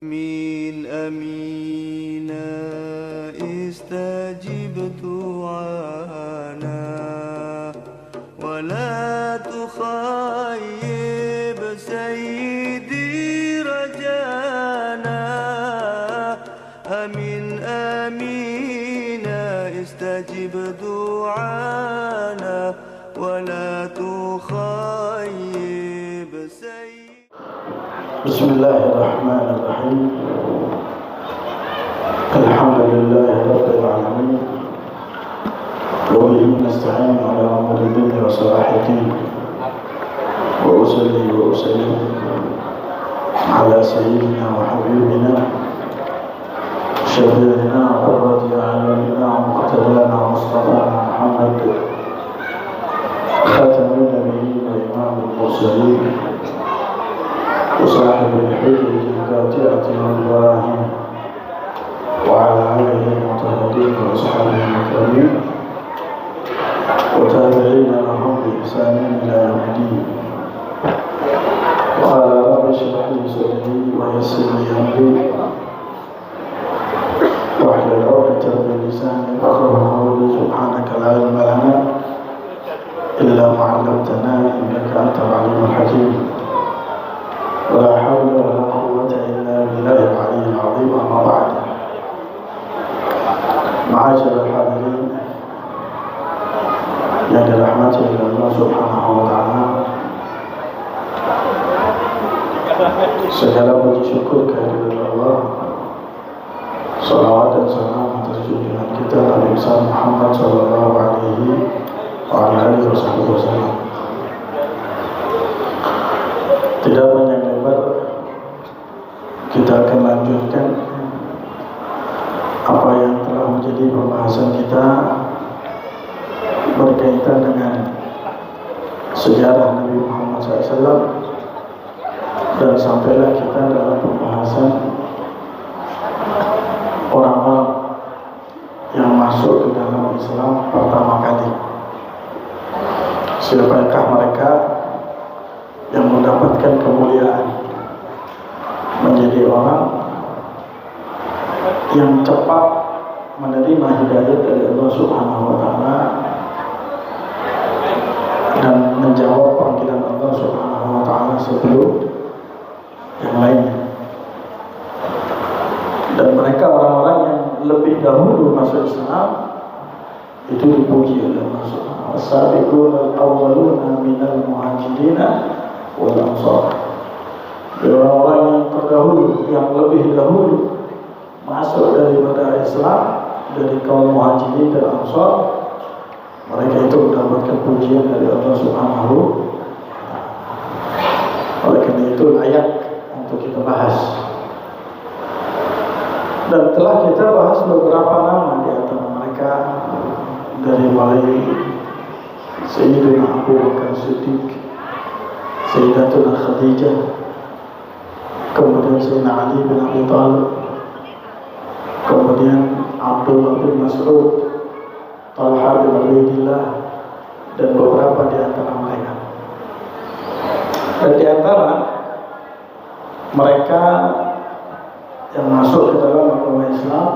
آمين آمين استجب دعانا ولا تخيب سيدي رجانا آمين آمين استجب دعانا ولا تخيب سيدي. بسم الله الرحمن الرحيم. الحمد لله رب العالمين وبه نستعين على أمور الدين وصلاح الدين، وأصلي وأسلم على سيدنا وحبيبنا شفيعنا وقرة أعيننا ومقتدانا ومصطفانا محمد خاتم النبيين وإمام المرسلين وصاحب الحجة القاطعة والبراهين وعلى آله المطهرين وأصحابه المكرمين وتابعين لهم بإحسان إلى يوم الدين. قال رب اشرح لي صدري ويسر لي أمري واحلل عقدة من لساني يفقهوا قولي. سبحانك لا علم لنا إلا ما علمتنا إنك أنت العليم الحكيم. ولا حول ولا قوة إلا بالله العلي العظيم. أما بعد، معاشر الحاضرين yang dirahmati oleh Allah Subhanahu wa Ta'ala, segala puji syukur kehadirat Allah, salawat dan salam atas junjungan kita Nabi Muhammad sallallahu alaihi wasallam. Tidak banyak lebar, kita akan lanjutkan apa yang telah menjadi pembahasan kita berkaitan dengan sejarah Nabi Muhammad SAW, dan sampailah kita dalam pembahasan orang-orang yang masuk ke dalam Islam pertama kali. Siapakah mereka yang mendapatkan kemuliaan menjadi orang yang cepat menerima hidayah dari Allah Subhanahu wa Ta'ala dan menjawab panggilan Allah Subhanahu wa Ta'ala sebelum yang lainnya. Dan mereka orang-orang yang lebih dahulu masuk Islam itu dipuji oleh Allah Subhanahu wa Ta'ala. As-sabiqun al-awwaluna minal muhajirin wal ansar. Orang-orang yang terdahulu, yang lebih dahulu masuk daripada Islam, dari kaum muhajirin dan ansar, mereka itu mendapatkan pujian dari Allah Subhanahu. Oleh karena itu layak untuk kita bahas. Dan telah kita bahas beberapa nama di antara mereka, dari mulai Sayyidina Abu Bakar Siddiq, Sayyidatuna Khadijah, kemudian Sayyidina Ali bin Abi Thalib, kemudian Abdullah bin Mas'ud, Talha bin Ubaidillah, dan beberapa di antara mereka. Dan di antara mereka yang masuk ke dalam agama Islam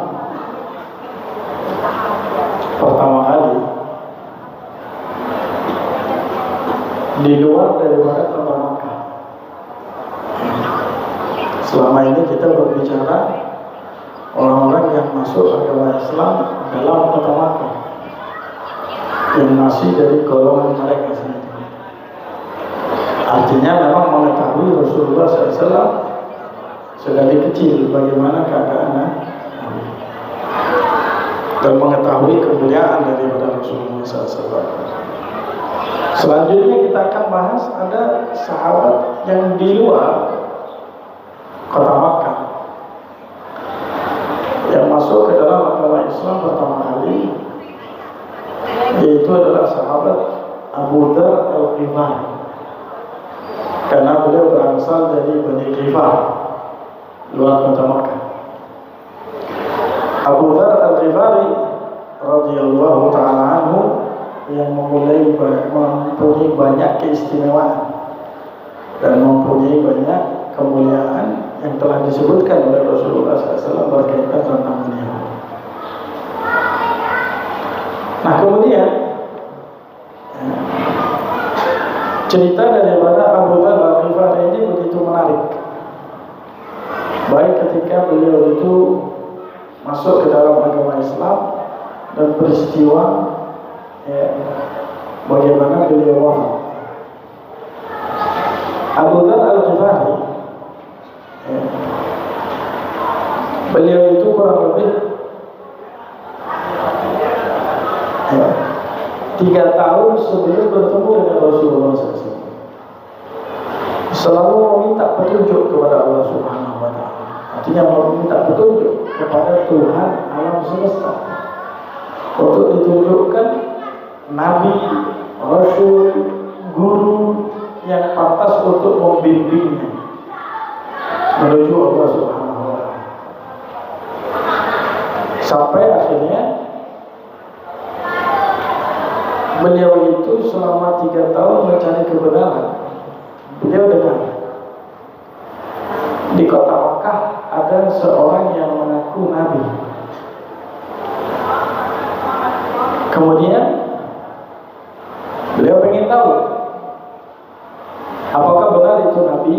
pertama kali di luar daripada kota Makkah. Selama ini kita berbicara orang-orang yang masuk agama Islam dalam kota Makkah, yang masih dari golongan mereka sendiri. Artinya memang mengetahui Rasulullah SAW sedari kecil bagaimana keadaannya dan mengetahui kemuliaan daripada Rasulullah SAW. Selanjutnya kita akan bahas ada sahabat yang di luar kota Makkah yang masuk ke dalam agama Islam pertama kali, yaitu adalah sahabat Abu Dzar Al-Ghifari, karena beliau berasal dari Bani Ghifar, luar kota Makkah. Abu Dzar Al-Ghifari radhiyallahu ta'ala anhu yang mempunyai banyak keistimewaan dan mempunyai banyak kemuliaan yang telah disebutkan oleh Rasulullah SAW berkaitan tentang beliau. Nah kemudian cerita daripada Abu Dzar Al-Ghifari ini begitu menarik. Baik ketika beliau itu masuk ke dalam agama Islam dan peristiwa bagaimana beliau wafat. Abu Dzar Al-Ghifari beliau itu kurang lebih 3 tahun sebelum bertemu dengan Rasulullah SAW selalu meminta petunjuk kepada Allah Subhanahu wa Ta'ala. Artinya meminta petunjuk kepada Tuhan alam semesta untuk ditunjukkan Nabi, Rasul, guru yang pantas untuk membimbingnya menuju Allah Subhanahu wa Ta'ala. Sampai akhirnya beliau itu selama 3 tahun mencari kebenaran. Beliau dengar di kota Makkah ada seorang yang mengaku Nabi. Kemudian beliau ingin tahu apakah benar itu Nabi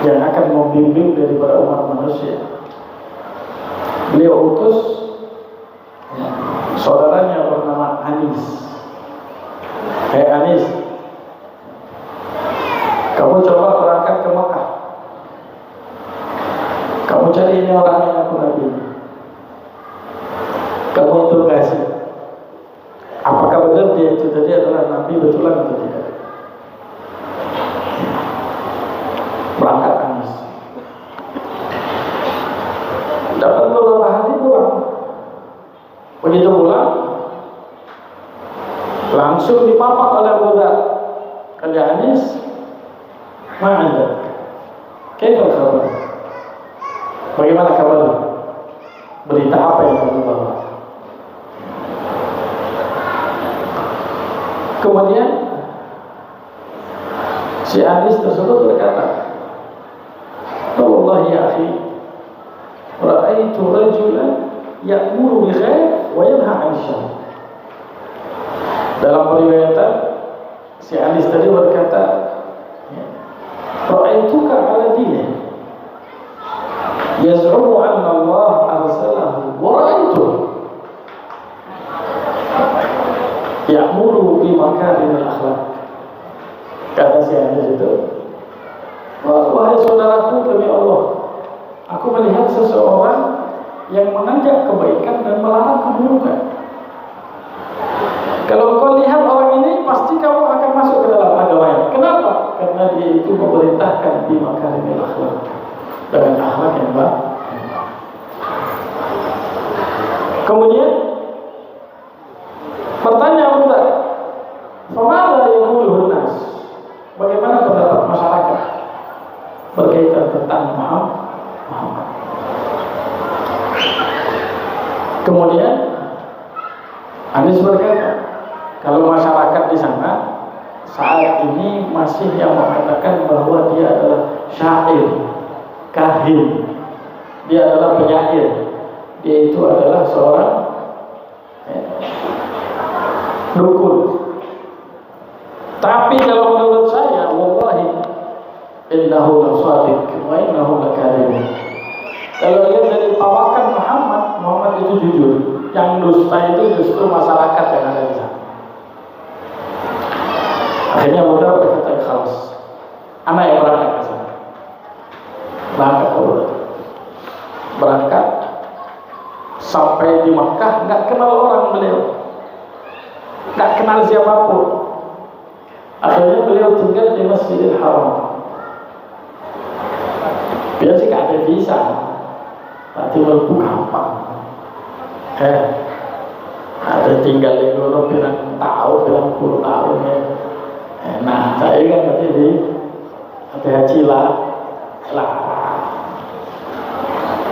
yang akan membimbing daripada umat manusia. Beliau utus saudaranya bernama Anis. Hai Anis, kamu coba berangkat ke Makkah. Kamu cari ini orang yang aku Nabi. Kamu interogasi. Apakah benar dia itu tadi adalah Nabi betulan atau tidak? Berangkat Anis. Dapat beberapa hari pulang. Begitu pulang, langsung dipapak oleh Abu Dzar. Kata Anis, mana? Kayak kabar? Bagaimana kabar? Berita apa yang kamu bawa? Kemudian si Anis tersebut berkata, "Wallahi ya akhi, ra'aitu rajulan ya'muru bi khair wa yanha 'anil syarr." Dalam periwayatan si Anis tadi berkata, "Ra'aituka 'ala dini yaz'umu anna Allah arsalahu wa ra'aitu ya'muru bi makarimil akhlaq." Kata si Anis itu, "Wahai saudaraku, demi Allah, aku melihat seseorang yang mengajak kebaikan dan melarang keburukan. Kalau kau lihat orang ini, pasti kamu akan masuk ke dalam agamanya. Kenapa? Karena dia itu memerintahkan bi makarimil akhlaq, dengan akhlak yang baik." Kemudian pertanyaan Buddha, "Famada yaqulun nas?" Bagaimana pendapat masyarakat berkaitan tentang Muhammad? Kemudian Anis berkata, kalau masyarakat di sana saat ini masih yang mengatakan bahwa dia adalah syair, kahin, dia adalah penyair, dia itu adalah seorang dukun. Tapi kalau menurut saya, wallahi innahu la-shadiq wa innahu la-kadhib. Kalau lihat dari pawakan Muhammad itu jujur. Yang dusta itu justru masyarakat yang ada di sana. Akhirnya Buddha berkata ikhlas, anak yang berangkat ke sana. Berangkat sampai di Makkah, nggak kenal orang beliau, nggak kenal siapapun. Akhirnya beliau tinggal di Masjidil Haram. Dia sih nggak ada visa, tapi melbu gampang. Ada tinggal di Eropa bilang puluh tahun ya. Nah saya kan nanti di haji lah.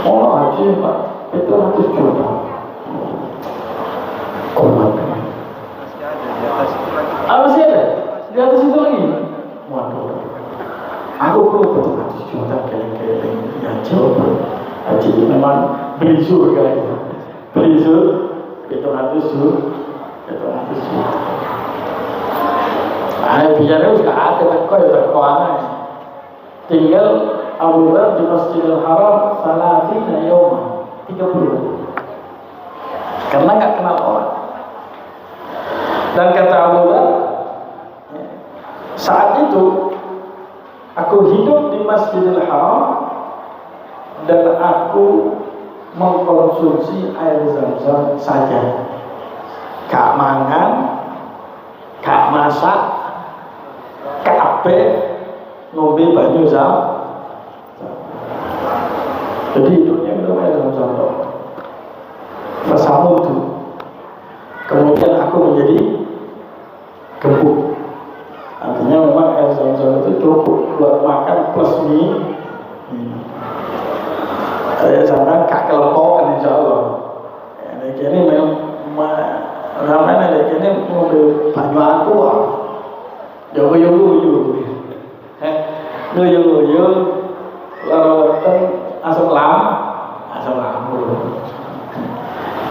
Mau haji Pak, itu 100 juta. Kuat. Apa sih ada? Di atas itu lagi. Waduh. Aku perlu 100 juta coba. Haji memang beli surga itu. Beli surga, itu nanti surga, itu nanti surga. Bicara juga ada teko ya teko aneh. Tinggal Abu Dhar di Masjidil Haram salatina yawman 30. Karena nggak kenal orang. Dan kata Abu Dhar, saat itu aku hidup di Masjidil Haram dan aku mengkonsumsi air Zam-Zam saja. Gak mangan, gak masak, kabeh ngombe banyu Zam. Jadi hidupnya minum air Zam-Zam. Fasamutu. Kemudian aku menjadi gemuk. Artinya memang air Zam-Zam itu cukup buat makan plus mie. Saya sangat kak kelompok insya Allah. Ini memang namanya ini mobil banyu aku. Yo. Yo. Lalu asam lambung.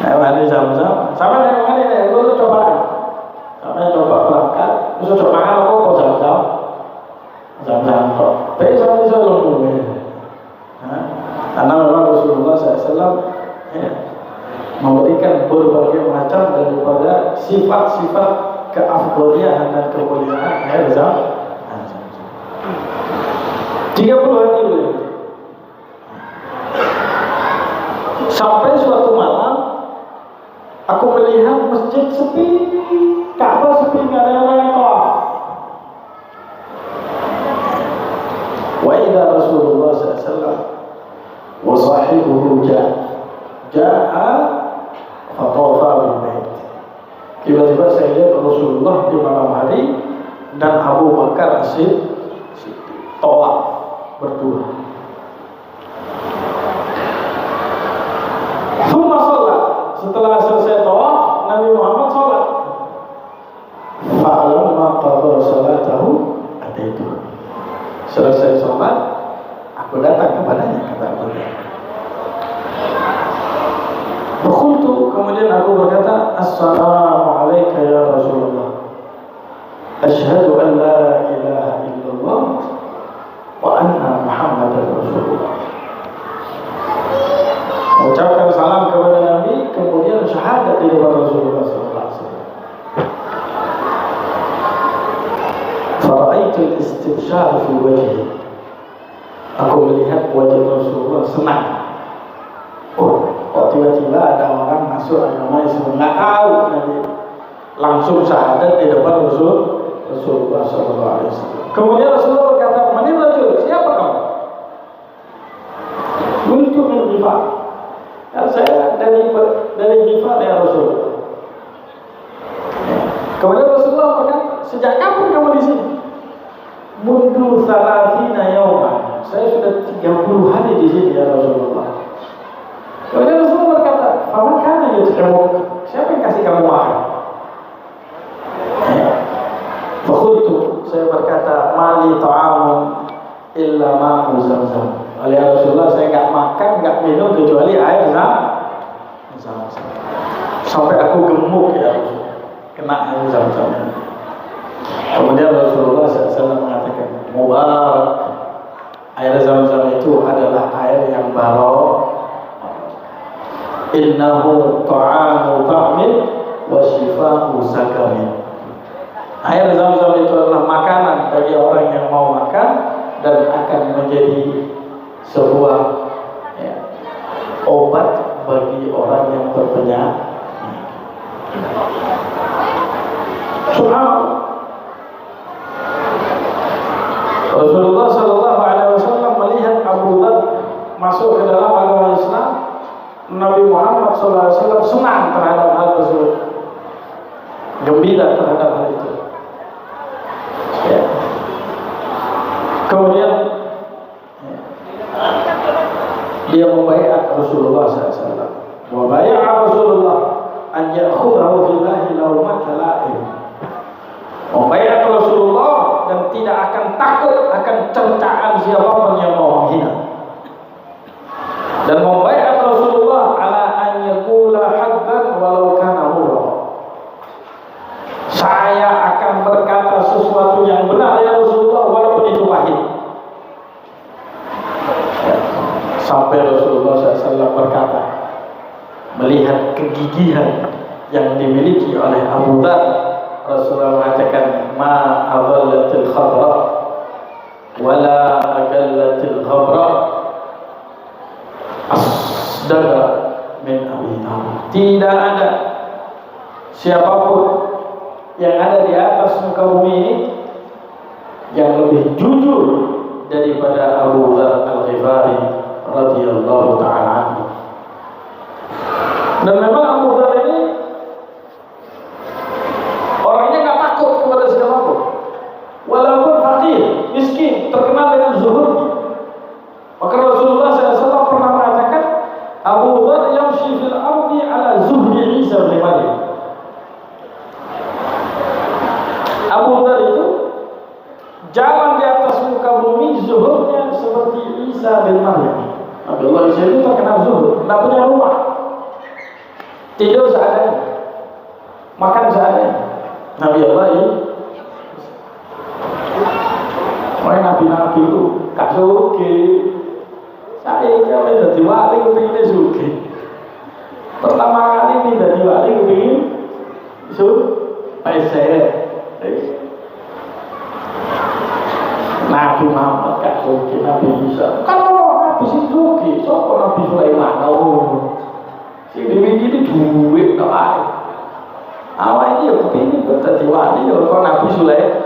Nah, mari Zam-Zam. Sama dengan ini, lu coba. Sama coba berangkat, terus coba makan apa Zam-Zam. Zam-Zam kok. Besok bisa lembut. Karena memang Rasulullah SAW memberikan berbagai macam daripada sifat-sifat keafdolian dan kemuliaan air Zam-Zam. 30 hari beliau. Sampai suatu malam aku melihat masjid sepi, Ka'bah sepi, nggak ada orang yang tawaf. Wa idza Rasulullah SAW wa sahibuhu ja'a fatafa bil bait. Tiba-tiba saya lihat Rasulullah di malam hari dan Abu Bakar As-Siddiq tawaf berdua. Suma sholat. Setelah selesai tawaf, Nabi Muhammad sholat. Fa'alamma qadha salatahu ataitu. Selesai sholat, aku datang kepadanya, kata Abu Bakar. Bekhultu, kemudian aku berkata, Assalamu alayka ya Rasulullah. Ashhadu an la ilaha illallah wa anna Muhammadan Rasulullah. Ucapkan salam kepada Nabi, kemudian syahadat di depan Rasulullah SAW. Faraitul istibsyar fi wajhi. Aku melihat wajah Rasulullah senang. Kok tiba-tiba ada orang masuk agama Islam, nggak tahu Nabi. Langsung syahadat di depan Rasulullah SAW. Kemudian Rasulullah berkata, "Mani rajul, siapa kamu?" Untuk menjawab. Saya dari Hifat ya Rasulullah. Kemudian Rasulullah berkata, sejak kapan kamu di sini? Mundu salatina yawman. Saya sudah 30 hari di sini ya Rasulullah. Kemudian Rasulullah berkata, "Faman kana yut'imuk?" Siapa yang kasih kamu makan? Fakultu, saya berkata, "Mali ta'amun illa ma'u Zam-Zam." Oleh Rasulullah, saya nggak makan, nggak minum kecuali air Zam-Zam. Sampai aku gemuk ya Rasulullah, kena air Zam-Zam. Kemudian Rasulullah SAW mengatakan, Mubarak, air Zam-Zam itu adalah air yang barak. Innahu ta'amu ta'min wa shifa'u sakamin. Air Zam-Zam itu adalah makanan bagi orang yang mau makan dan akan menjadi sebuah obat bagi orang yang berpenyakit. Subhanallah. Rasulullah SAW melihat Abu Dhar masuk ke dalam agama Islam. Nabi Muhammad SAW senang terhadap hal tersebut, gembira terhadap hal itu. Kemudian dia membaiat Rasulullah SAW. Membaiat Rasulullah an ya'khudhahu fillahi lawmata la'im. Membaiat Rasulullah dan tidak akan takut akan cercaan siapapun yang mau menghina. Sampai Rasulullah SAW berkata, melihat kegigihan yang dimiliki oleh Abu Dhar, Rasulullah mengatakan, ma adhallatil khadra wala agallatil ghabra asdaqa min Abi Dhar. Tidak ada siapapun yang ada di atas muka bumi ini yang lebih jujur daripada Abu Dhar Al-Ghifari radhiyallahu ta'ala anhu. Dan memang Abu Dhar ini orangnya nggak takut kepada siapapun, walaupun fakir, miskin, terkenal dengan zuhudnya. Maka Rasulullah SAW pernah mengatakan, Abu Dhar yamshi fil ardi ala zuhdi Isa bin Maryam. Abu Dhar itu jalan di atas muka bumi zuhudnya seperti Isa bin Maryam. Abdullah Isa itu terkenal zuhud, tidak punya rumah, tidur seadanya, makan seadanya. Nabi Allah ini, nabi-nabi itu gak suki. Saya kalau jadi wali kepingin suki. Pertama kali ini jadi wali kepingin peser. Nabi Muhammad gak suki, Nabi Isa. Kalau Nabi suki, siapa Nabi Sulaiman? Si Dewi ini duit tak ada. Awal ini ya kepingin jadi wali. Kalau Nabi Sulaiman,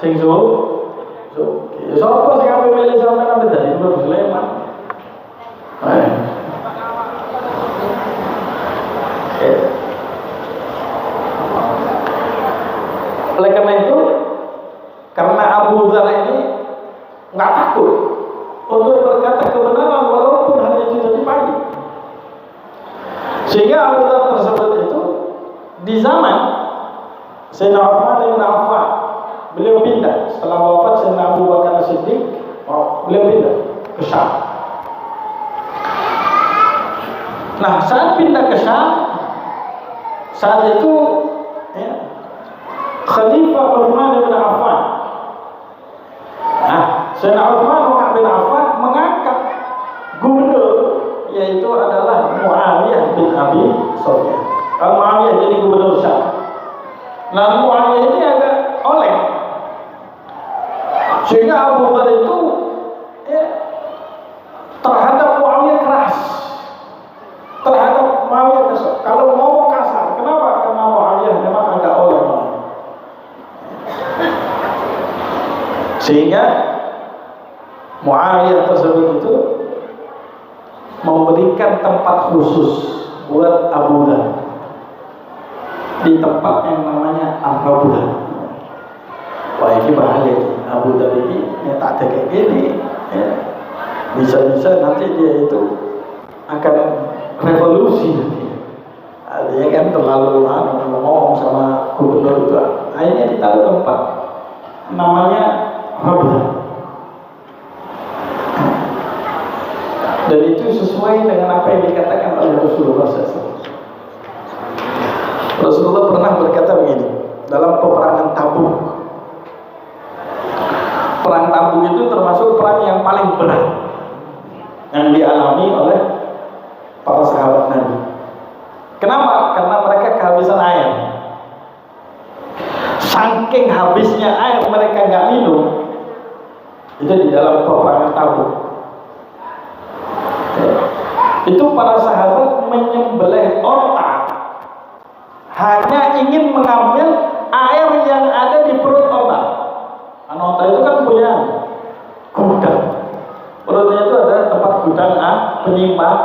sing suki. Siapa sih kami milih sampai Nabi jadi Nabi Sulaiman? Oleh karena itu, karena Abu Dhar ini nggak takut untuk berkata kebenaran walaupun hanya itu tadi pagi, sehingga Abu Dhar tersebut itu di zaman Sayyidina Utsman bin Affan, beliau pindah setelah wafat Sayyidina Abu Bakar As-Siddiq, beliau pindah ke Syam. Nah, saat pindah ke Syam, saat itu ya, Khalifah Utsman bin Affan. Nah, Sayyidina Utsman bin Affan mengangkat gubernur, yaitu adalah Muawiyah bin Abi Sufyan. Muawiyah jadi gubernur Syam. Nah, Muawiyah ini agak oleh, sehingga Abu Dhar itu ya, terhadap Muawiyah keras. Terhadap Muawiyah kasar. Kalau mau kasar, kenapa? Karena Muawiyah memang agak oleh. Sehingga Muawiyah tersebut itu memberikan tempat khusus buat Abu Dhar di tempat yang namanya Al-Rabdah. Wah, ini bahaya. Abu Dhar ini ya, tak ada kayak gini ya. Bisa-bisa nanti dia itu akan revolusi. Dia kan terlalu ngomong sama gubernur itu. Akhirnya ditaruh tempat namanya Rabdah. Dan itu sesuai dengan apa yang dikatakan oleh Rasulullah SAW. Rasulullah pernah berkata begini dalam peperangan Tabuk. Perang Tabuk itu termasuk perang yang paling berat yang dialami oleh para sahabat Nabi. Kenapa? Karena mereka kehabisan air. Saking habisnya air mereka nggak minum. Itu di dalam peperangan Tabuk. Itu para sahabat menyembelih onta hanya ingin mengambil air yang ada di perut onta. Onta itu kan punya gudang. Perutnya itu ada tempat gudang penyimpan.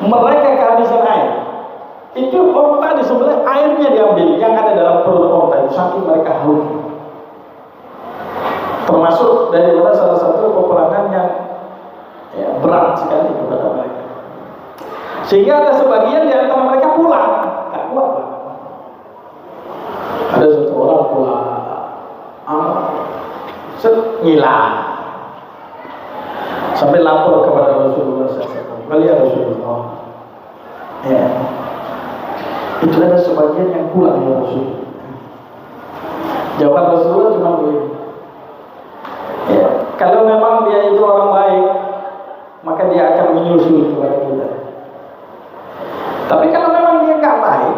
Mereka kehabisan air. Itu onta disembelih, airnya diambil yang ada dalam perut onta itu, saking mereka haus. Termasuk daripada salah satu peperangan yang ya, berat sekali kepada mereka. Sehingga ada sebagian di antara mereka pulang, tak kuat. Ada satu orang pulang, ngilang, sampai lapor kepada Rasulullah SAW. Kalian Rasulullah, ya, itu ada sebagian yang pulang ya Rasul. Jawab Rasulullah cuma begini. Ya, kalau memang dia itu orang baik, dia akan menyusul kepada kita. Tapi kalau memang dia nggak baik,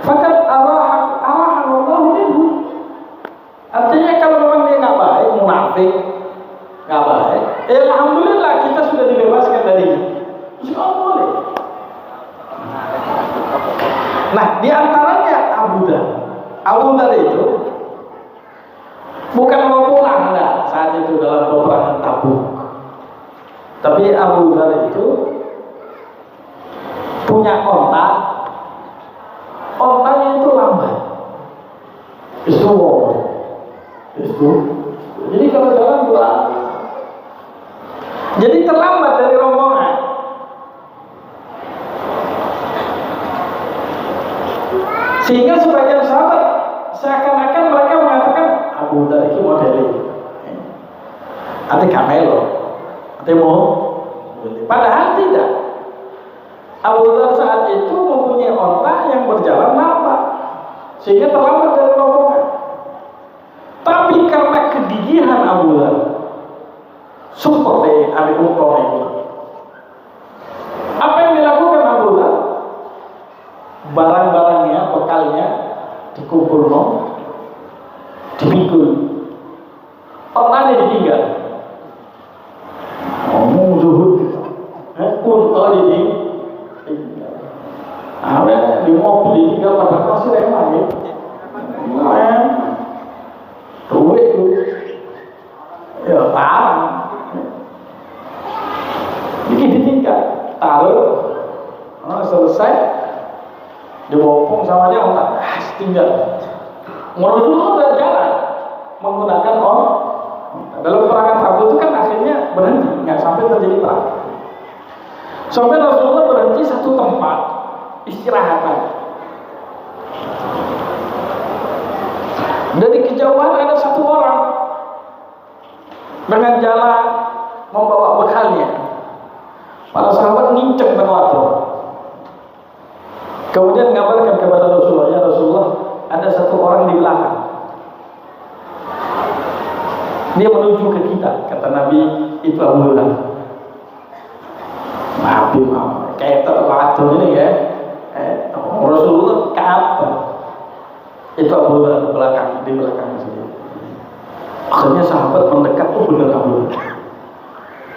fakat arahan Allah minhu. Artinya kalau memang dia nggak baik, munafik, nggak baik, alhamdulillah kita sudah dibebaskan darinya. Insya Allah boleh. Nah, di antaranya Abu Dhar itu bukan mau pulang enggak saat itu dalam peperangan Tabuk. Tapi Abu Dhar itu punya ontanya itu lambat. Itu. Jadi kalau jalan dua, jadi terlambat dari rombongan. Sehingga sebagian sahabat seakan-akan mereka mengatakan Abu Dhar itu modelnya ate kamelo, ate mau. Padahal tidak. Abu Dhar saat itu mempunyai onta yang berjalan lambat, sehingga terlambat dari rombongan. Tapi karena kegigihan Abu Dhar, super deh ambil untung itu. Apa yang dilakukan Abu Dhar? Barang-barangnya, bekalnya dikumpul, dipikul, ontanya ditinggal. Ngomong zuhud, unta ditinggal. Ada di mobil ditinggal pada masih remah ya. Duit tu, ya parah. Bikin ditinggal, taruh, selesai. Dibopong sama dia orang tinggal. Rasulullah udah jalan menggunakan dalam perangan Tabuk itu kan akhirnya berhenti, nggak sampai terjadi perang. Sampai Rasulullah berhenti satu tempat istirahat lagi. Dari kejauhan ada satu orang dengan jalan membawa bekalnya. Para sahabat nginceng tengok. Kemudian ngabarkan kepada Rasulullah, ya Rasulullah, ada satu orang di belakang. Dia menuju ke kita, kata Nabi, itu Abu Dhar. Maaf, kayak terlalu ini ya. Rasulullah kapan? Itu Abu Dhar di belakang sini. Akhirnya sahabat mendekat, benar Abu Dhar.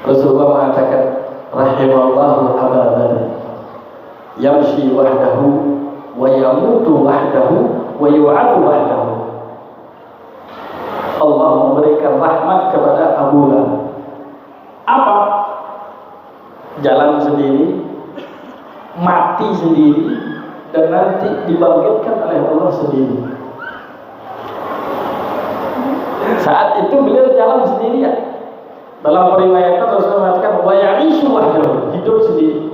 Rasulullah mengatakan, rahimallahu Abu Dhar. Yamshi wahdahu wa yamutu wahdahu wa yu'adu wahdahu. Allah memberikan rahmat kepada Abu Dhar. Apa? Jalan sendiri, mati sendiri, dan nanti dibangkitkan oleh Allah sendiri. Saat itu beliau jalan sendirian. Dalam periwayatan Rasulullah mengatakan wa ya'ishu wahdahu, hidup sendiri.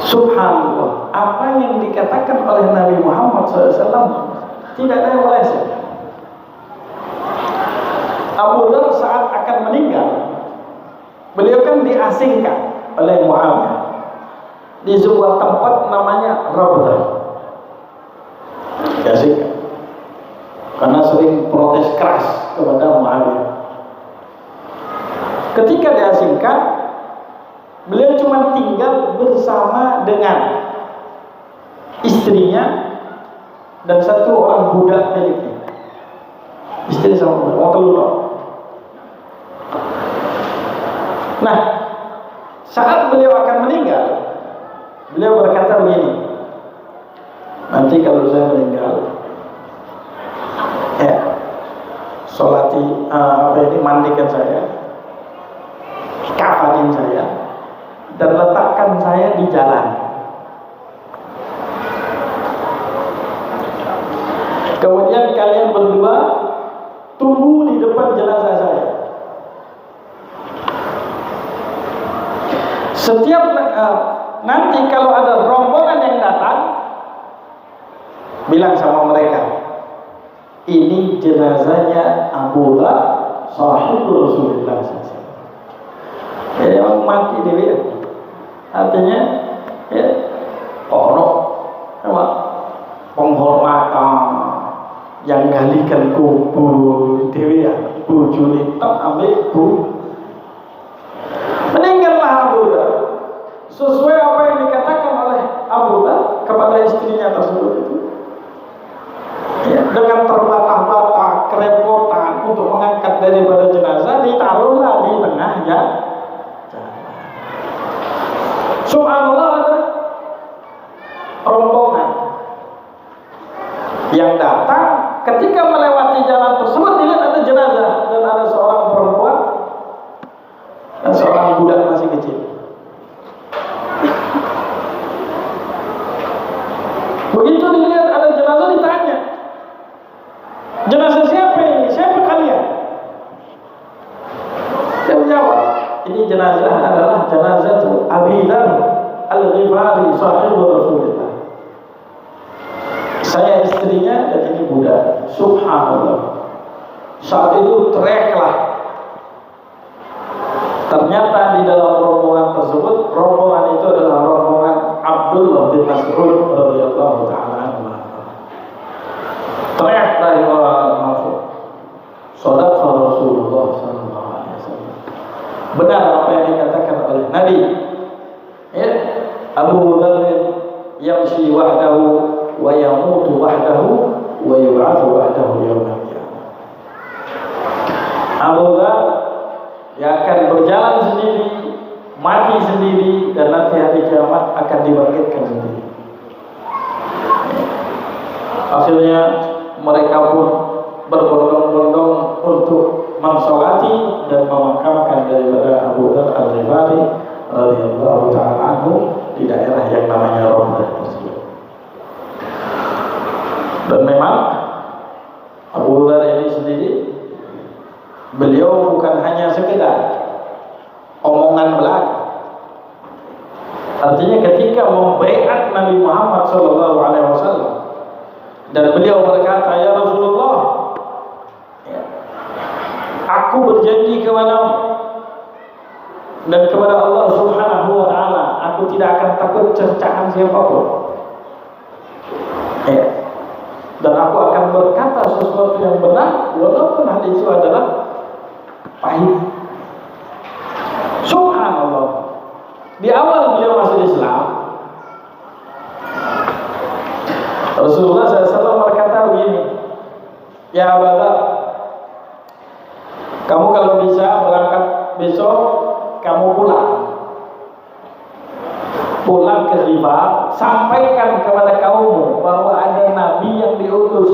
Subhanallah, apa yang dikatakan oleh Nabi Muhammad SAW tidak ada yang meleset. Abu Dhar saat akan meninggal, beliau kan diasingkan oleh Muawiyah di sebuah tempat namanya Rabdah. Diasingkan karena sering protes keras kepada Muawiyah. Ketika diasingkan, beliau cuma tinggal bersama dengan istrinya dan satu orang budak miliknya. Istri sama budak, telur. Nah, saat beliau akan meninggal, beliau berkata begini, nanti kalau saya meninggal, mandikan saya, kafanin saya, dan letakkan saya di jalan. Kemudian kalian berdua tunggu di depan jenazah saya. Setiap nanti kalau ada rombongan yang datang, bilang sama mereka, ini jenazahnya Abu Dhar, sahibul Rasulullah SAW. Yang mati dia. Artinya, penghormatan yang galikan kubur dewi ya. bojone tok ambek bu. Meninggallah Abu Dhar. Sesuai apa yang dikatakan oleh Abu Dhar kepada istrinya tersebut itu. Ya, dengan terbata-bata, kerepotan untuk mengangkat daripada jenazah, ditaruhlah di tengah jalan. Subhanallah, ada rombongan yang datang ketika melewati jalan tersebut, dilihat ada jenazah dan ada seorang perempuan dan seorang budak masih kecil. Begitu dilihat ada jenazah, ditanya, jenazah siapa ini? Siapa kalian? Dia menjawab, ini jenazah adalah jenazah Abi Dzar Al-Ghifari, sahibu Rasulullah. Saya istrinya dan ini budak. Subhanallah. Saat itu teriaklah. Ternyata di dalam rombongan tersebut, rombongan itu adalah rombongan Abdullah bin Mas'ud radhiyallahu ta'ala anhu. Teriak dari orang masuk. Shadaqa Rasulullah sallallahu alaihi wasallam. Benar apa yang dikatakan oleh Nabi. Ya, Abu Dzar yamshi wahdahu wa yamutu wahdahu wa yub'atsu wahdahu yaumil qiyamah. Abu Dzar dia akan berjalan sendiri, mati sendiri, dan nanti hari kiamat akan dibangkitkan sendiri. Akhirnya mereka pun berbondong-bondong untuk mensolati dan memakamkan daripada Abu Dzar Al-Ghifari radhiyallahu ta'ala anhu di daerah yang namanya Raudah tersebut. Dan memang Abu Dzar ini sendiri, beliau bukan hanya sekedar omongan belaka. Artinya ketika membaiat Nabi Muhammad SAW dan beliau berkata, ya Rasulullah, aku berjanji kepadamu dan kepada Allah Subhanahu wa ta'ala, aku tidak akan takut cercaan siapapun. Ya. Dan aku akan berkata sesuatu yang benar walaupun hal itu adalah pahit. Subhanallah. Di awal beliau masuk Islam, Rasulullah SAW berkata begini, ya Abu Dzar, kamu kalau bisa berangkat besok, kamu pulang ke Ghifar, sampaikan kepada kaummu bahwa ada Nabi yang diutus,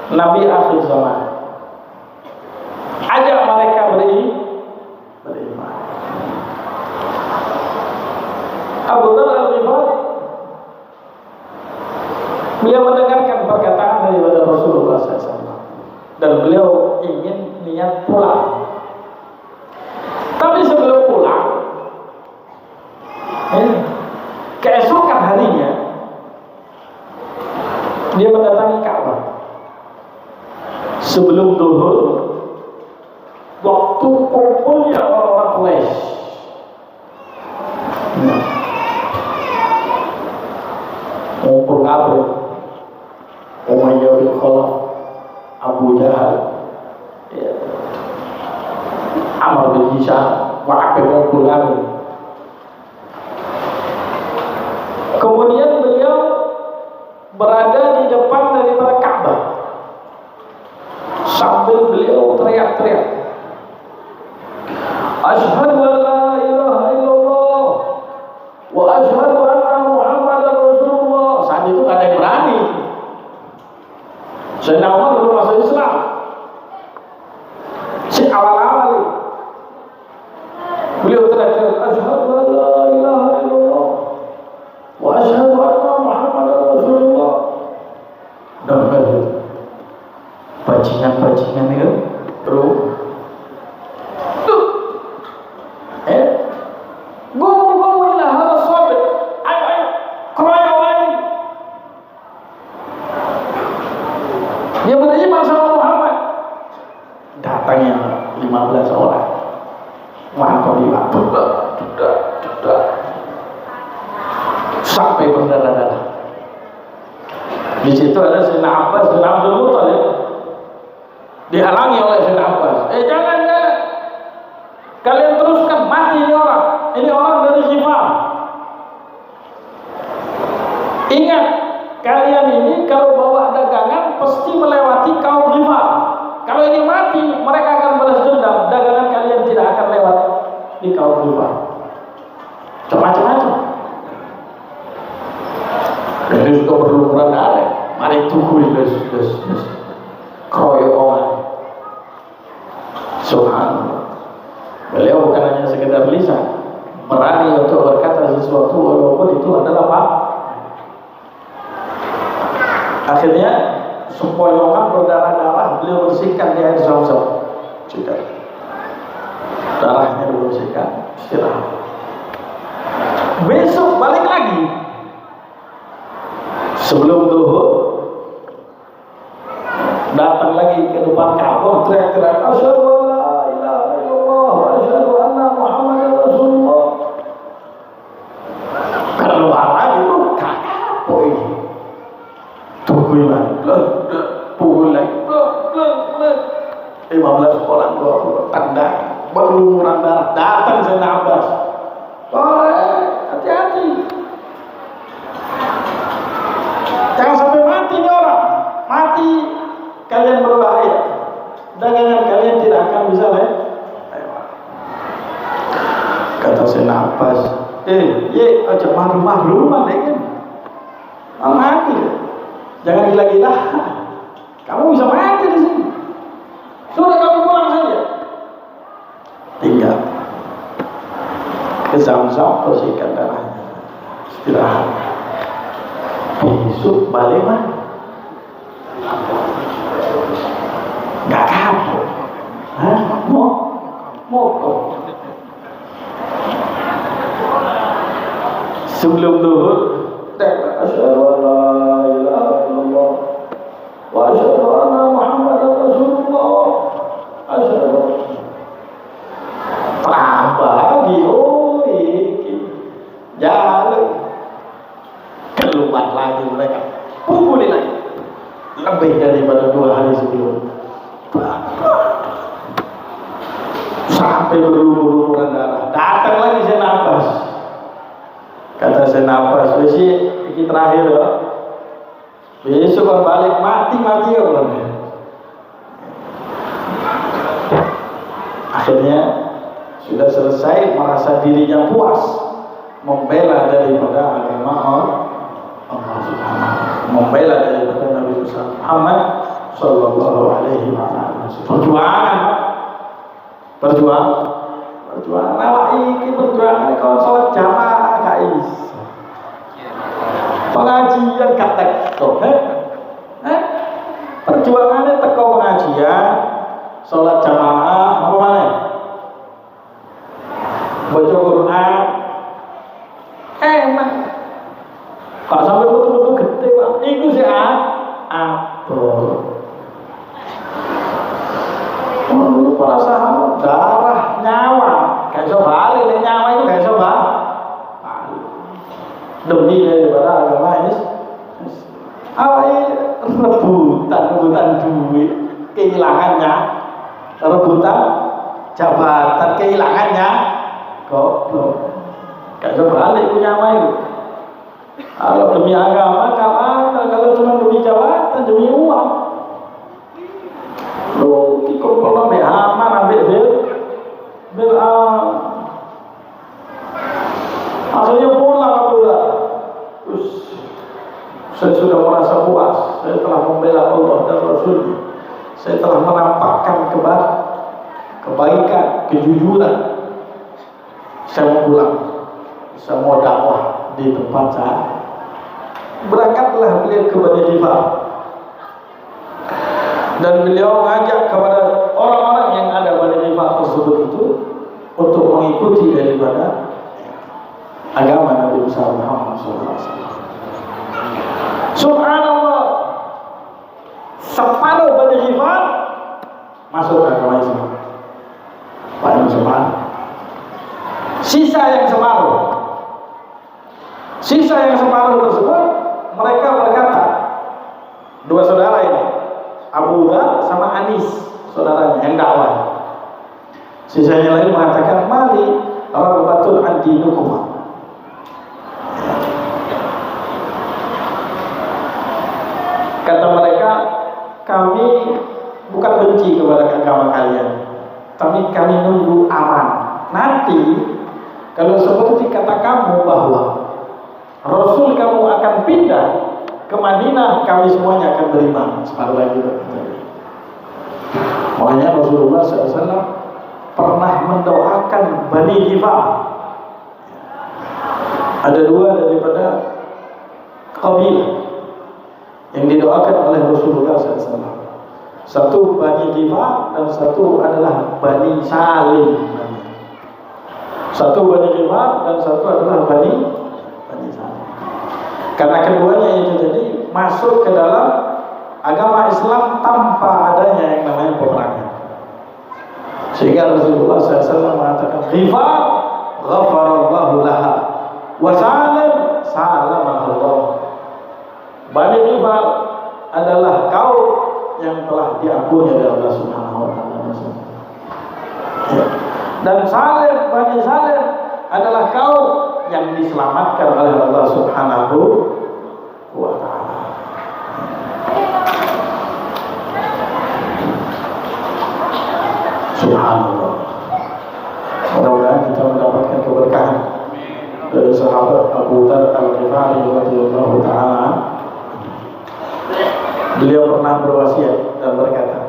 Nabi akhir zaman. Ajak mereka beriman. Abu Dzar Al-Ghifari, beliau mendengarkan perkataan daripada Rasulullah SAW dan beliau ingin niat pulang. Tapi sebelum pulang, keesokan harinya dia mendatangi Ka'bah. Sebelum zuhur, waktu kumpulnya orang-orang Quraisy, ngumpul kabeh, Umayyah bin Khalaf, Abu Jahal, ya, Amr bin Hisham, wa'abe ngumpul kabeh. Kemudian beliau berada di depan daripada Ka'bah sambil beliau teriak-teriak, asyhadu an la ilaha illallah wa asyhadu anna Muhammadar Rasulullah. Saat itu ada yang berani. Sayyidina Umar belum masuk Islam, si awal-awal beliau teriak-teriak, asyhadu an la ilaha illallah wa asyhadu anna Muhammadar Rasulullah. Dan bajingan itu terus Guru ilah harus sobek. Ayo, keroyok lagi. Dia beriman sama Muhammad. Datangnya 15 orang. Mantap dia, dudak. Sampai berdarah-darah. Di situ ada Sayyidina Abbas bin Abdul Muttalib. Dihalangi oleh Sayyidina Abbas. Jangan. Kalian teruskan, mati ini orang. Ini orang dari Ghifar. Ingat, kalian ini kalau bawa dagangan pasti melewati kaum Ghifar. Kalau ini mati, mereka akan balas dendam. Dagangan kalian tidak akan lewat di kaum Ghifar. Macam-macam. Dan itu juga perlu berada. Mari tunggu kroyok orang. Subhanallah. Beliau bukan hanya sekedar lisan, berani untuk berkata sesuatu walaupun itu adalah apa? Akhirnya sempoyongan berdarah-darah beliau bersihkan di air Zamzam. Jika darahnya dibersihkan, istirahat. Besok balik lagi. Sebelum zuhur datang lagi ke depan Ka'bah, teriak-teriak, asyhadu an la ilaha illallah wa asyhadu anna Muhammadar Rasulullah. Keluar lagi tuh apa ini? Tungguin lagi, pukul lagi, 15 orang 20 tanda berlumuran darah. Datang Sayyidina Abbas. Hati-hati. Jangan sampai mati nih orang. Mati kalian berbahaya. Dagangan kalian tidak akan bisa lewat. Kata Sayyidina Abbas, aja mahrum-mahruman kan. Mati. Jangan gila-gila. Kamu bisa mati di sini. Sudah kamu pulang saja. Tinggal ke Zamzam, bersihkan darahnya. Istirahat. Besok balik mana? Gak kapok. Mau. Sebelum zuhur, asyhadu an la ilaha illallah wa asyhadu anna Muhammadar Rasulullah. Asyhadu. Lagi, jalan keluar lagi mereka, pukul lagi lebih daripada 2 hari sebelum, sampai berlumuran darah. Datang lagi Sayyidina Abbas. Kata Sayyidina Abbas, ini terakhir ya, besok kalau balik mati ya orangnya. Akhirnya sudah selesai, merasa dirinya puas membela daripada agama Allah Subhanahu, membela daripada Nabi Muhammad sallallahu alaihi wasallam. Perjuangan awak iki perjuangan kalau salat jamaah gak iso. Pengajian gak teko. Perjuangannya teko pengajian, salat jamaah apa mana? Baca Quran enak. Kok sampai betul-betul gede Pak. Iku sih apa? Dulu para sahabat darah nyawa, gak iso balik nek nyawa itu gak iso balik. Demi daripada agama ini. Rebutan duit, kehilangannya, rebutan jabatan, kehilangannya. Goblok. Gak bisa balik punya nyawa itu. Kalau demi agama, kalau cuma demi jabatan, demi uang. Loh, kikul kalau Haman ambil bil akhirnya pulang Abdullah. Terus saya sudah merasa puas. Saya telah membela Allah dan Rasul. Saya telah menampakkan kebaikan, kejujuran. Saya mau pulang, saya mau dakwah di tempat saya. Berangkatlah beliau ke Bani Ghifar, dan beliau mengajak kepada orang-orang yang ada Bani Ghifar tersebut itu untuk mengikuti daripada agama Nabi Muhammad SAW. Subhanallah, separuh Bani Ghifar masuk ke agama Islam. Paling separuh. Sisa yang separuh tersebut, mereka berkata, 2 saudara ini, Abu Dhar sama Anis, Sisanya lain mengatakan mali raghabatun an dinukum. Kata mereka, kami bukan benci kepada agama kalian, tapi kami nunggu aman. Nanti kalau seperti kata kamu bahwa Rasul kamu akan pindah ke Madinah, kami semuanya akan beriman. Separuh lagi berkata. Makanya Rasulullah SAW pernah mendoakan Bani Ghifar. Ada dua daripada kabilah yang didoakan oleh Rasulullah SAW. Satu Bani Ghifar dan satu adalah Bani Salim. Satu Bani Ghifar dan satu adalah Bani Salim. Karena keduanya itu tadi masuk ke dalam agama Islam tanpa adanya yang namanya peperangan. Sehingga Rasulullah SAW mengatakan, Ghifar ghafarallahu laha wa Salim salamahallah. Bani Ghifar adalah kaum yang telah diampuni oleh Allah Subhanahu wa taala. Dan Salim, Bani Salim adalah kaum yang diselamatkan oleh Allah Subhanahu wa taala. Subhanallah. Mudah-mudahan kita mendapatkan keberkahan dari sahabat Abu Dzar Al-Ghifari radhiyallahu taala. Beliau pernah berwasiat dan berkata,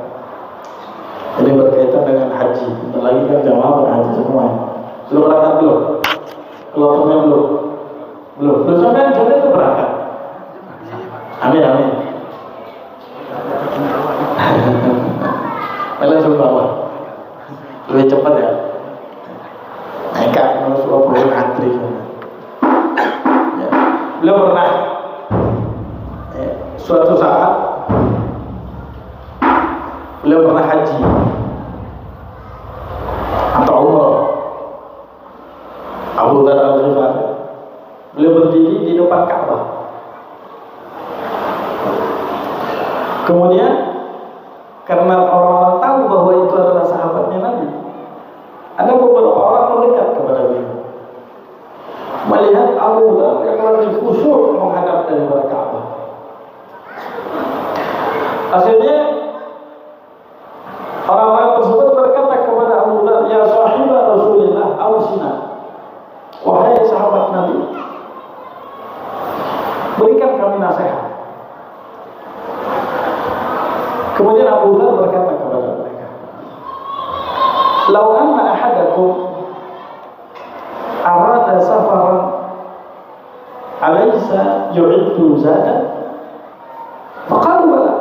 ini berkaitan dengan haji. Bentar lagi kan jamaah berhaji semua. Sudah berangkat belum? Keluarnya belum? Belum sampai jadi itu berangkat. Amin amin. Langsung bawa. Lebih cepat ya. Mereka kalau Surabaya antri. Ya. Beliau pernah suatu saat beliau pernah haji atau umrah. Abu Dzar Al-Ghifari, beliau berdiri di depan Ka'bah. Kemudian karena orang-orang tahu bahwa itu adalah sahabatnya Nabi, ada beberapa orang mendekat kepada beliau, melihat Abu Dzar yang lagi khusyuk menghadap daripada Ka'bah. Akhirnya orang-orang tersebut berkata kepada Abu Dzar, ya sahibah Rasulullah, ausina, wahai sahabat Nabi, berikan kami nasihat. Kemudian Abu Dzar berkata kepada mereka, "Lau anna ahadakum arada safaran alaysa yu'iddu zadan?" Faqalu bala.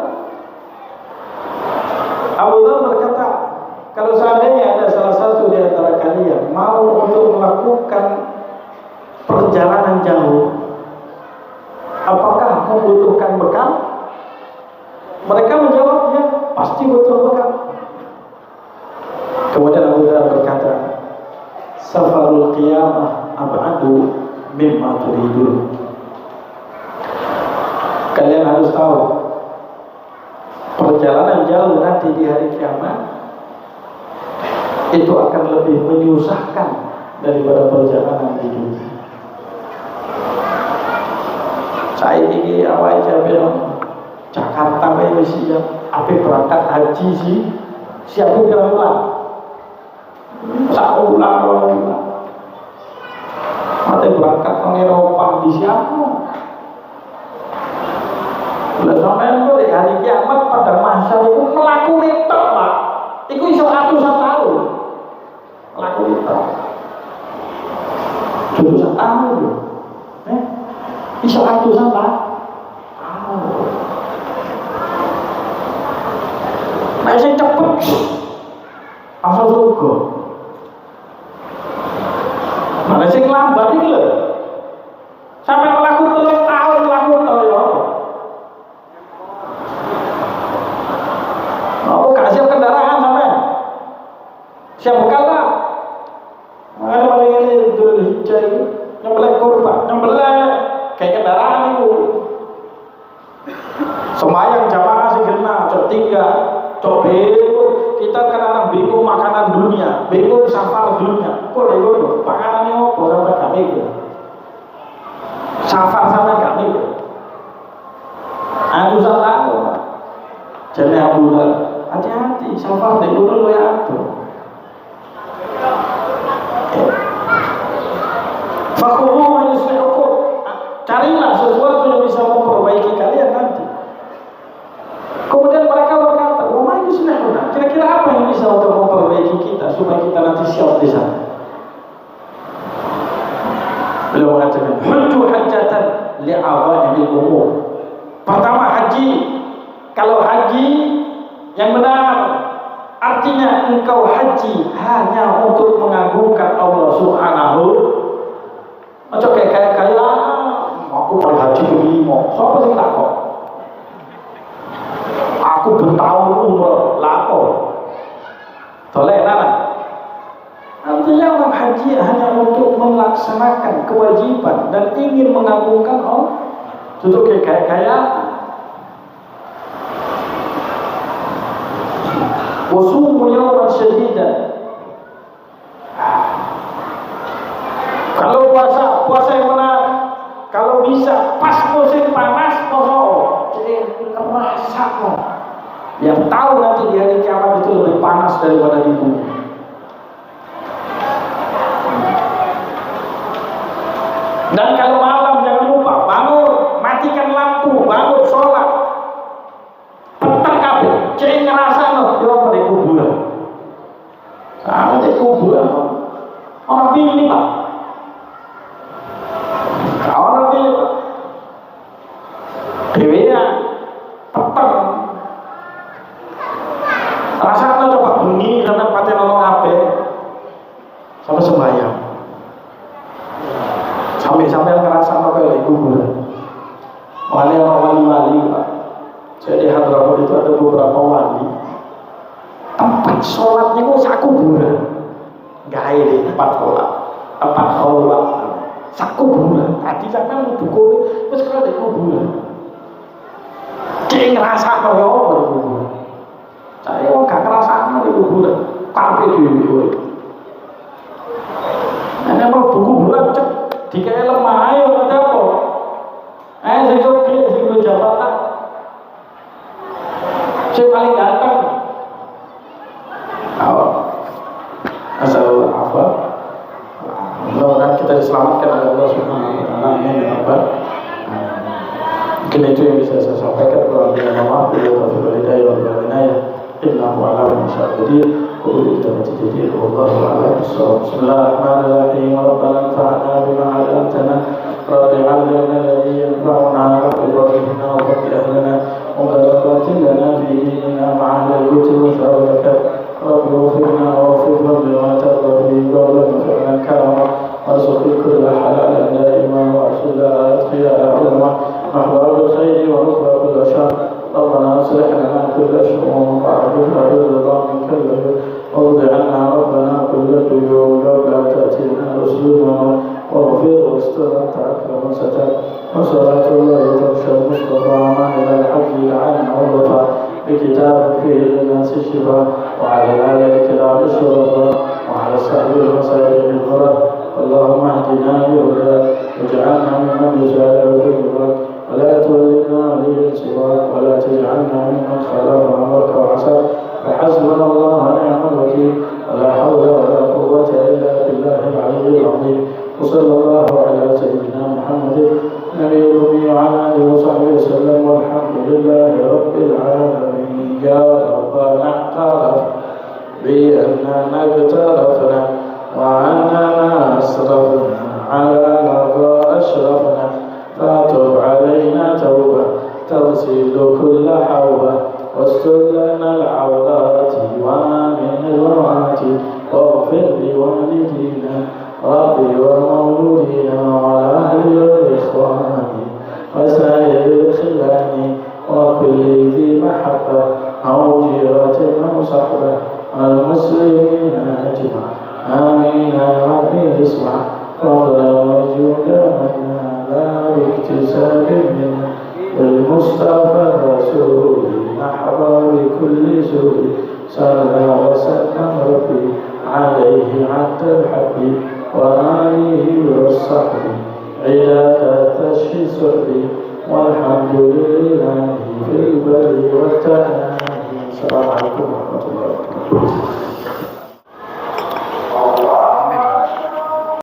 Abu Dzar berkata, kalau seandainya ada salah satu di antara kalian mau untuk melakukan perjalanan jauh, apakah membutuhkan bekal? Mereka menjawabnya, pasti butuh bekal. Kemudian Abu Dzar berkata, safarul qiyamah ab'adu mimma turidun. Kalian harus tahu, perjalanan jauh nanti di hari kiamat itu akan lebih menyusahkan daripada perjalanan di dunia. Saya ini awal jawab Jakarta ini siap, api berangkat haji sih, siap kira ulang, mati berangkat ke Eropa di siapa? Bila sampai itu di hari kiamat pada masa itu melaku itu lah, itu iso ratusan tahun, melaku itu, ratusan tahun, iso ratusan tahun. Nah, saya cepet asal surga. Nah, saya lambat ini loh. Sampai melakukan 3 tahun melakukan ya. Oh, gak siap kendaraan sampai. Siap bekal lah. Makanya paling ini dulu hijau itu nyembelih kurban, nyembelih kayak kendaraan itu. Sembayang jamaah sih kena, cok 3. Coba kita kan bingung makanan dunia. bingung safar dunia. Kok bingung? Pakanannya apa sampai gak mikir? Safar sampai gak mikir. Aku salah. Jadi Abu Dhar, hati-hati, safar di dulu ya aku. Fakuhu manusiaku, carilah sesuatu yang bisa memperbaiki kalian nanti. Kemudian mereka berkata, "Wama yusnihuna?" Kira-kira apa yang bisa untuk memperbaiki kita supaya kita nanti siap di sana? Beliau mengatakan, "Hujju hajjatan li'awaimil umur." Pertama haji. Kalau haji yang benar artinya engkau haji hanya untuk mengagungkan Allah Subhanahu. Macam kayak aku mau haji ke limo, siapa sih tak kok? Aku bertahun umroh, lapo. Toleh nana. Artinya orang haji hanya untuk melaksanakan kewajiban dan ingin mengagungkan Allah. Itu kayak wasumu yawman syadidan. Kalau puasa yang benar, kalau bisa pas musim panas, jadi ngerasa kok. Yang tahu nanti di hari kiamat itu lebih panas daripada di bumi. Dan kalau malam jangan lupa bangun, matikan lampu, bangun sholat. Petang kabeh, jadi ngerasa no, dia pada kuburan. Sama di kuburan, orang pilih pak. Orang pilih pak. Dewinya petang. Rasanya coba bunyi sampai paten nolong kabeh, sampai sembahyang. Sampai ngerasa apa lagi kuburan. Wali orang wali pak. Jadi Hadramaut itu ada beberapa wali. Tempat sholatnya kok sakuburan. Gak ada tempat sholat. Tempat sholat sakuburan. Tadi sampai mau dukung, terus kalau ada kuburan. Dia ngerasa apa di kuburan. Saya kok gak ngerasa apa di kuburan. Tapi di kuburan. Ini mau kuburan cek. Dikaya lemah ayo ada apa? Sing jabatan. Sing paling ganteng. Asal apa? Mudah-mudahan kita diselamatkan oleh Allah Subhanahu wa taala. Amin ya rabbal. Mungkin itu yang bisa saya sampaikan. Kurang lebih mohon maaf. Wabillahi hidayah wal hidayah. Innahu ala kulli syai'in qadir. Qul ta'ala wallahu a'lam bissawab. Bismillahirrahmanirrahim. Rabbana anfa'na bima 'allamtana. Rabbi 'allimna alladhi yanfa'una wa ghfirna wa qina ahlana wa barik lana fi dinina ma'a al-witr wa thawabaka. Rabbi ighfirna waghfir bima taqabbal wa lana karama warzuq kull halalan da'iman wa asla atqiya ulama mahwa al-khayr wa nufra kull shar. ربنا اصلح لنا كل شؤون واعذنا بالرضا منك الذي ووضع عنا ربنا كل الديون ولا تاتينا رسلنا واغفر واستر انت اكرم ستر وصلاه الله تغشى المصطفى الى الحج العين والوفاء بكتاب فيه للناس الشفاء وعلى اله الكرام الشرفاء وعلى الصحب المصالح الغرر. اللهم اهدنا بهداك واجعلنا ممن يسارع في الهدى ولا تولنا وليا سواك ولا تجعلنا ممن خالف امرك وعصاك. فحسبنا الله ونعم الوكيل ولا حول ولا قوه الا بالله العلي العظيم. وصلى الله على سيدنا محمد النبي الامي وعلى اله وصحبه وسلم والحمد لله رب العالمين. يا ربنا اعترف باننا اقترفنا واننا اسرفنا على لظى اشرفنا فاتب علينا توبة تغسل كل حوبة واستر لنا العورات وآمن الروعات واغفر لوالدينا ربي ومولودينا وعلى أهل الإخوان وسائر الخلان وكل ذي محبة أو جيرة أو صحبة المسلمين أجمع آمين يا ربي اسمع فضلا وجودا منا باكتساب منه بالمصطفى الرسول نحو بكل سوء صلى وسلم ربي عليه عد الحبيب وآله وصحبه عداد تشفي سري والحمد لله